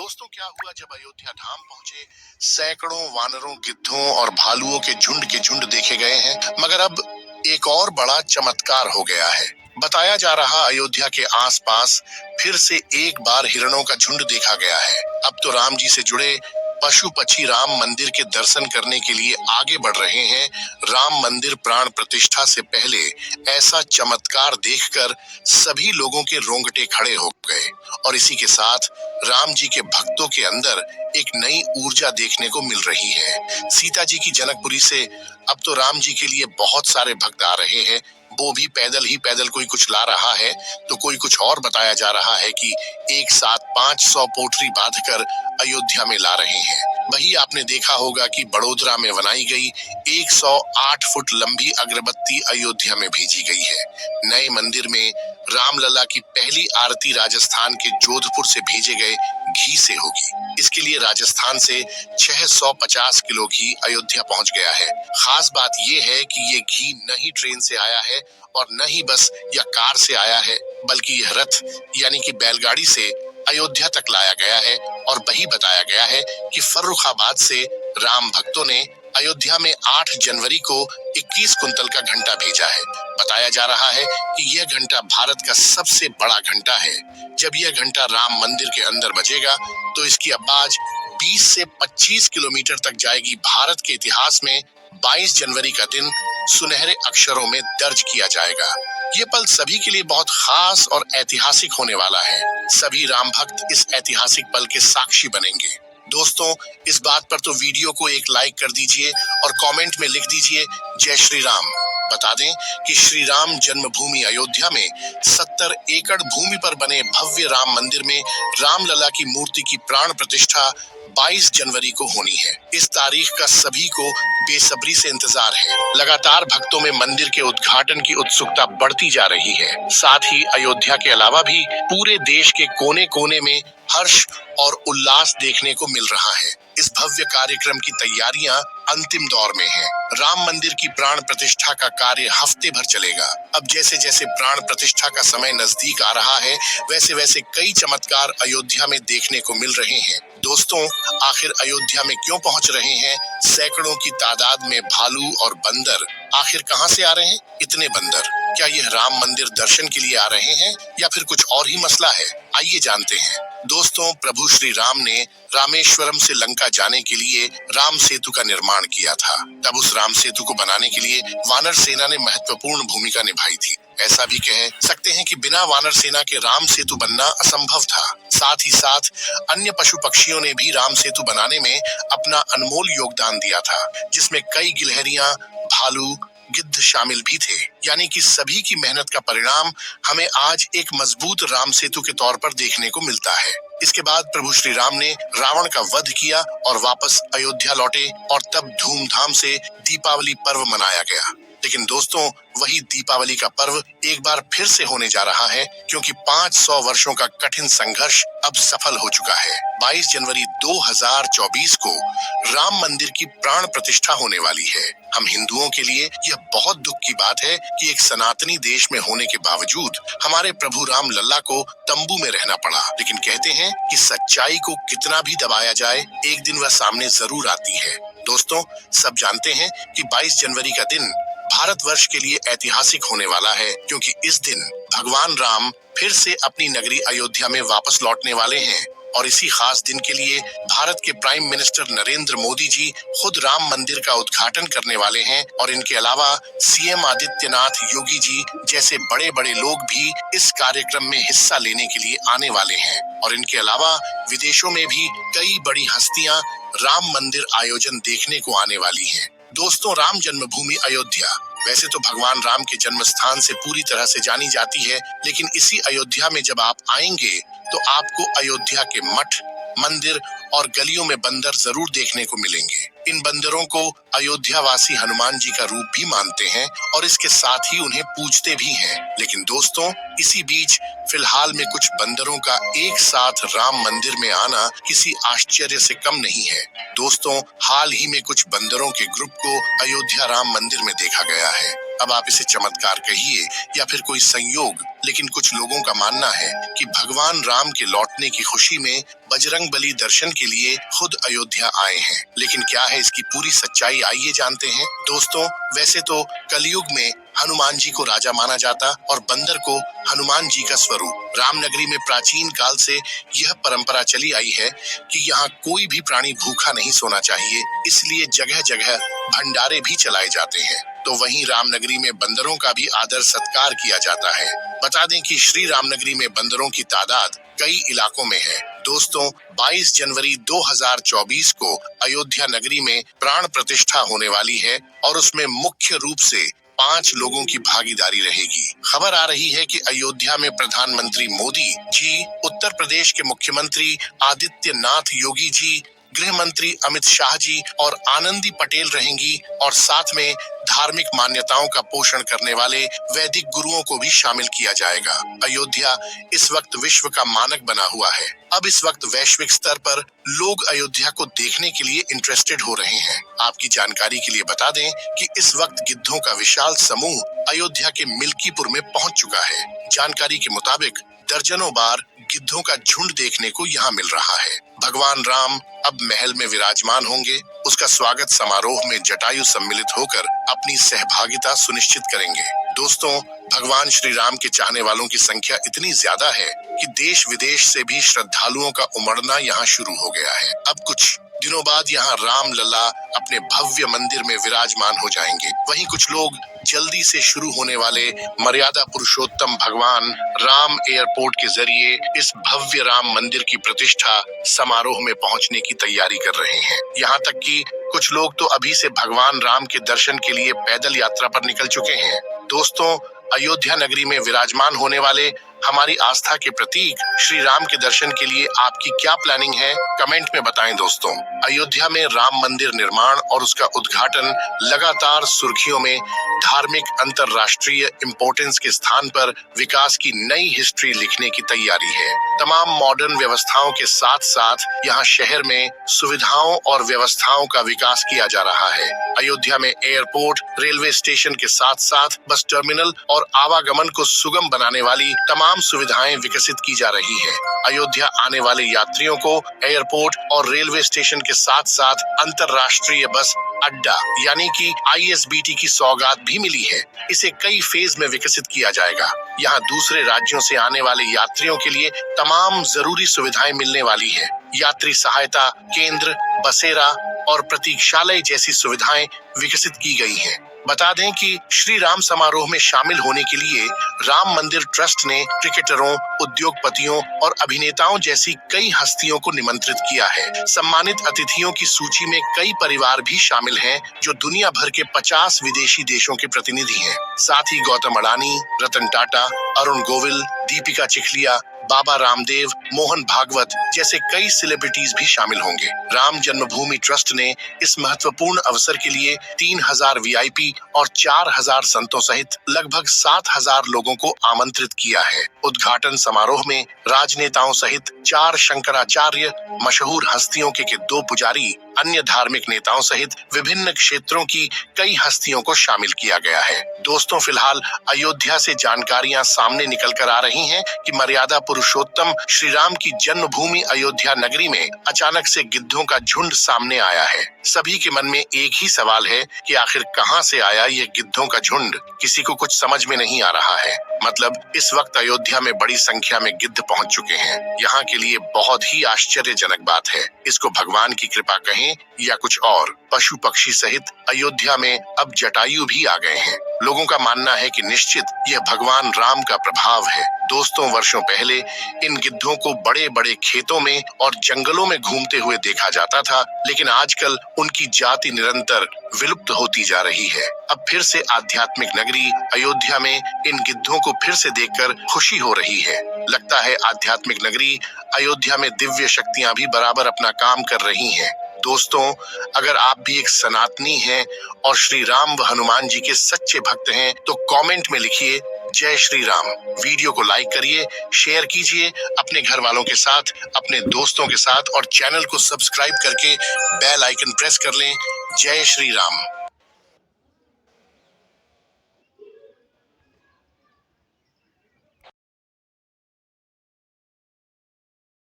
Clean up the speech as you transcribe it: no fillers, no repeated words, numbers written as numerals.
दोस्तों, क्या हुआ जब अयोध्या धाम पहुंचे? सैकड़ों वानरों, गिद्धों और भालुओं के झुंड देखे गए हैं, मगर अब एक और बड़ा चमत्कार हो गया है। बताया जा रहा अयोध्या के आसपास फिर से एक बार हिरणों का झुंड देखा गया है। अब तो राम जी से जुड़े पशु पक्षी राम मंदिर के दर्शन करने के लिए आगे बढ़ रहे हैं। राम मंदिर प्राण प्रतिष्ठा से पहले ऐसा चमत्कार देखकर सभी लोगों के रोंगटे खड़े हो गए और इसी के साथ राम जी के भक्तों के अंदर एक नई ऊर्जा देखने को मिल रही है। सीता जी की जनकपुरी से अब तो राम जी के लिए बहुत सारे भक्त आ रहे हैं। वो भी पैदल ही पैदल, कोई कुछ ला रहा है तो कोई कुछ और। बताया जा रहा है कि एक साथ 500 पोटरी बांधकर अयोध्या में ला रहे हैं। वही आपने देखा होगा कि बड़ोदरा में बनाई गई 108 फुट लंबी अगरबत्ती अयोध्या में भेजी गई है। नए मंदिर में रामलला की पहली आरती राजस्थान के जोधपुर से भेजे गए घी से होगी। इसके लिए राजस्थान से 650 किलो घी अयोध्या पहुंच गया है। खास बात यह है कि ये घी न ही ट्रेन से आया है और न ही बस या कार से आया है, बल्कि यह रथ यानी कि बैलगाड़ी से अयोध्या तक लाया गया है। और वही बताया गया है कि फर्रुखाबाद से राम भक्तों ने अयोध्या में 8 जनवरी को 21 कुंतल का घंटा भेजा है। बताया जा रहा है कि यह घंटा भारत का सबसे बड़ा घंटा है। जब यह घंटा राम मंदिर के अंदर बजेगा तो इसकी आवाज 20 से 25 किलोमीटर तक जाएगी। भारत के इतिहास में 22 जनवरी का दिन सुनहरे अक्षरों में दर्ज किया जाएगा। ये पल सभी के लिए बहुत खास और ऐतिहासिक होने वाला है। सभी राम भक्त इस ऐतिहासिक पल के साक्षी बनेंगे। दोस्तों, इस बात पर तो वीडियो को एक लाइक कर दीजिए और कमेंट में लिख दीजिए जय श्री राम। बता दें कि श्री राम जन्मभूमि अयोध्या में 70 एकड़ भूमि पर बने भव्य राम मंदिर में रामलला की मूर्ति की प्राण प्रतिष्ठा 22 जनवरी को होनी है। इस तारीख का सभी को बेसब्री से इंतजार है। लगातार भक्तों में मंदिर के उद्घाटन की उत्सुकता बढ़ती जा रही है। साथ ही अयोध्या के अलावा भी पूरे देश के कोने कोने में हर्ष और उल्लास देखने को मिल रहा है। इस भव्य कार्यक्रम की तैयारियां अंतिम दौर में हैं। राम मंदिर की प्राण प्रतिष्ठा का कार्य हफ्ते भर चलेगा। अब जैसे जैसे प्राण प्रतिष्ठा का समय नजदीक आ रहा है, वैसे वैसे कई चमत्कार अयोध्या में देखने को मिल रहे हैं। दोस्तों, आखिर अयोध्या में क्यों पहुंच रहे हैं सैकड़ों की तादाद में भालू और बंदर? आखिर कहां से आ रहे हैं इतने बंदर? क्या यह राम मंदिर दर्शन के लिए आ रहे हैं या फिर कुछ और ही मसला है? आइए जानते हैं। दोस्तों, प्रभु श्री राम ने रामेश्वरम से लंका जाने के लिए राम सेतु का निर्माण किया था। तब उस राम सेतु को बनाने के लिए वानर सेना ने महत्वपूर्ण भूमिका निभाई थी। ऐसा भी कह सकते हैं कि बिना वानर सेना के राम सेतु बनना असंभव था। साथ ही साथ अन्य पशु पक्षियों ने भी राम सेतु बनाने में अपना अनमोल योगदान दिया था, जिसमें कई गिलहरियां, भालू, गिद्ध शामिल भी थे। यानी कि सभी की मेहनत का परिणाम हमें आज एक मजबूत राम सेतु के तौर पर देखने को मिलता है। इसके बाद प्रभु श्री राम ने रावण का वध किया और वापस अयोध्या लौटे और तब धूमधाम से दीपावली पर्व मनाया गया। लेकिन दोस्तों, वही दीपावली का पर्व एक बार फिर से होने जा रहा है, क्योंकि 500 वर्षों का कठिन संघर्ष अब सफल हो चुका है। 22 जनवरी 2024 को राम मंदिर की प्राण प्रतिष्ठा होने वाली है। हम हिंदुओं के लिए यह बहुत दुख की बात है कि एक सनातनी देश में होने के बावजूद हमारे प्रभु राम लल्ला को तंबू में रहना पड़ा। लेकिन कहते हैं कि सच्चाई को कितना भी दबाया जाए, एक दिन वह सामने जरूर आती है। दोस्तों, सब जानते हैं कि 22 जनवरी का दिन भारतवर्ष के लिए ऐतिहासिक होने वाला है, क्योंकि इस दिन भगवान राम फिर से अपनी नगरी अयोध्या में वापस लौटने वाले हैं। और इसी खास दिन के लिए भारत के प्राइम मिनिस्टर नरेंद्र मोदी जी खुद राम मंदिर का उद्घाटन करने वाले हैं। और इनके अलावा सीएम आदित्यनाथ योगी जी जैसे बड़े बड़े लोग भी इस कार्यक्रम में हिस्सा लेने के लिए आने वाले हैं। और इनके अलावा विदेशों में भी कई बड़ी हस्तियां राम मंदिर आयोजन देखने को आने वाली हैं। दोस्तों, राम जन्मभूमि अयोध्या वैसे तो भगवान राम के जन्म स्थान से पूरी तरह से जानी जाती है, लेकिन इसी अयोध्या में जब आप आएंगे तो आपको अयोध्या के मठ, मंदिर और गलियों में बंदर जरूर देखने को मिलेंगे। इन बंदरों को अयोध्या वासी हनुमान जी का रूप भी मानते हैं और इसके साथ ही उन्हें पूजते भी हैं। लेकिन दोस्तों, इसी बीच फिलहाल में कुछ बंदरों का एक साथ राम मंदिर में आना किसी आश्चर्य से कम नहीं है। दोस्तों, हाल ही में कुछ बंदरों के ग्रुप को अयोध्या राम मंदिर में देखा गया है। अब आप इसे चमत्कार कहिए या फिर कोई संयोग, लेकिन कुछ लोगों का मानना है कि भगवान राम के लौटने की खुशी में बजरंग बली दर्शन के लिए खुद अयोध्या आए हैं। लेकिन क्या है इसकी पूरी सच्चाई, आइए जानते हैं। दोस्तों, वैसे तो कलयुग में हनुमान जी को राजा माना जाता और बंदर को हनुमान जी का स्वरूप। रामनगरी में प्राचीन काल से यह परंपरा चली आई है कि यहाँ कोई भी प्राणी भूखा नहीं सोना चाहिए, इसलिए जगह जगह भंडारे भी चलाए जाते हैं। तो वहीं रामनगरी में बंदरों का भी आदर सत्कार किया जाता है। बता दें कि श्री रामनगरी में बंदरों की तादाद कई इलाकों में है। दोस्तों, 22 जनवरी 2024 को अयोध्या नगरी में प्राण प्रतिष्ठा होने वाली है और उसमें मुख्य रूप से 5 लोगों की भागीदारी रहेगी। खबर आ रही है कि अयोध्या में प्रधानमंत्री मोदी जी, उत्तर प्रदेश के मुख्यमंत्री आदित्यनाथ योगी जी, गृह मंत्री अमित शाह जी और आनंदी पटेल रहेंगी और साथ में धार्मिक मान्यताओं का पोषण करने वाले वैदिक गुरुओं को भी शामिल किया जाएगा। अयोध्या इस वक्त विश्व का मानक बना हुआ है। अब इस वक्त वैश्विक स्तर पर लोग अयोध्या को देखने के लिए इंटरेस्टेड हो रहे हैं। आपकी जानकारी के लिए बता दें कि इस वक्त गिद्धों का विशाल समूह अयोध्या के मिल्कीपुर में पहुंच चुका है। जानकारी के मुताबिक दर्जनों बार गिद्धों का झुंड देखने को यहाँ मिल रहा है। भगवान राम अब महल में विराजमान होंगे। उसका स्वागत समारोह में जटायु सम्मिलित होकर अपनी सहभागिता सुनिश्चित करेंगे। दोस्तों, भगवान श्री राम के चाहने वालों की संख्या इतनी ज्यादा है कि देश विदेश से भी श्रद्धालुओं का उमड़ना यहाँ शुरू हो गया है। अब कुछ दिनों बाद यहाँ राम लला अपने भव्य मंदिर में विराजमान हो जाएंगे। वहीं कुछ लोग जल्दी से शुरू होने वाले मर्यादा पुरुषोत्तम भगवान राम एयरपोर्ट के जरिए इस भव्य राम मंदिर की प्रतिष्ठा समारोह में पहुंचने की तैयारी कर रहे हैं। यहाँ तक कि कुछ लोग तो अभी से भगवान राम के दर्शन के लिए पैदल यात्रा पर निकल चुके हैं। दोस्तों, अयोध्या नगरी में विराजमान होने वाले हमारी आस्था के प्रतीक श्री राम के दर्शन के लिए आपकी क्या प्लानिंग है, कमेंट में बताएं। दोस्तों, अयोध्या में राम मंदिर निर्माण और उसका उद्घाटन लगातार सुर्खियों में धार्मिक अंतरराष्ट्रीय इंपॉर्टेंस के स्थान पर विकास की नई हिस्ट्री लिखने की तैयारी है। तमाम मॉडर्न व्यवस्थाओं के साथ साथ यहाँ शहर में सुविधाओं और व्यवस्थाओं का विकास किया जा रहा है। अयोध्या में एयरपोर्ट, रेलवे स्टेशन के साथ साथ बस टर्मिनल और आवागमन को सुगम बनाने वाली तमाम सुविधाएं विकसित की जा रही है। अयोध्या आने वाले यात्रियों को एयरपोर्ट और रेलवे स्टेशन के साथ साथ अंतरराष्ट्रीय बस अड्डा यानी कि ISBT की सौगात भी मिली है। इसे कई फेज में विकसित किया जाएगा। यहाँ दूसरे राज्यों से आने वाले यात्रियों के लिए तमाम जरूरी सुविधाएं मिलने वाली है। यात्री सहायता केंद्र, बसेरा और प्रतीक्षालय जैसी सुविधाएं विकसित की गई हैं। बता दें कि श्री राम समारोह में शामिल होने के लिए राम मंदिर ट्रस्ट ने क्रिकेटरों, उद्योगपतियों और अभिनेताओं जैसी कई हस्तियों को निमंत्रित किया है। सम्मानित अतिथियों की सूची में कई परिवार भी शामिल हैं जो दुनिया भर के 50 विदेशी देशों के प्रतिनिधि हैं। साथ ही गौतम अडानी, रतन टाटा, अरुण गोविल, दीपिका चिखलिया, बाबा रामदेव, मोहन भागवत जैसे कई सेलिब्रिटीज भी शामिल होंगे। राम जन्मभूमि ट्रस्ट ने इस महत्वपूर्ण अवसर के लिए 3000 VIP और 4000 संतों सहित लगभग 7000 लोगों को आमंत्रित किया है। उद्घाटन समारोह में राजनेताओं सहित 4 शंकराचार्य, मशहूर हस्तियों के 2 पुजारी, अन्य धार्मिक नेताओं सहित विभिन्न क्षेत्रों की कई हस्तियों को शामिल किया गया है। दोस्तों, फिलहाल अयोध्या से जानकारियां सामने निकल कर आ रही हैं कि मर्यादा पुरुषोत्तम श्री राम की जन्मभूमि अयोध्या नगरी में अचानक से गिद्धों का झुंड सामने आया है। सभी के मन में एक ही सवाल है कि आखिर कहां से आया ये गिद्धों का झुंड। किसी को कुछ समझ में नहीं आ रहा है। मतलब इस वक्त अयोध्या में बड़ी संख्या में गिद्ध पहुंच चुके हैं। यहाँ के लिए बहुत ही आश्चर्यजनक बात है। इसको भगवान की कृपा कहें या कुछ और, पशु पक्षी सहित अयोध्या में अब जटायु भी आ गए हैं। लोगों का मानना है कि निश्चित यह भगवान राम का प्रभाव है। दोस्तों, वर्षों पहले इन गिद्धों को बड़े बड़े खेतों में और जंगलों में घूमते हुए देखा जाता था, लेकिन आजकल उनकी जाति निरंतर विलुप्त होती जा रही है। अब फिर से आध्यात्मिक नगरी अयोध्या में इन गिद्धों को फिर से देखकर खुशी हो रही है। लगता है आध्यात्मिक नगरी अयोध्या में दिव्य शक्तियां भी बराबर अपना काम कर रही हैं। दोस्तों, अगर आप भी एक सनातनी हैं और श्री राम व हनुमान जी के सच्चे भक्त हैं तो कमेंट में लिखिए जय श्री राम। वीडियो को लाइक करिए, शेयर कीजिए अपने घर वालों के साथ, अपने दोस्तों के साथ और चैनल को सब्सक्राइब करके बेल आइकन प्रेस कर लें। जय श्री राम।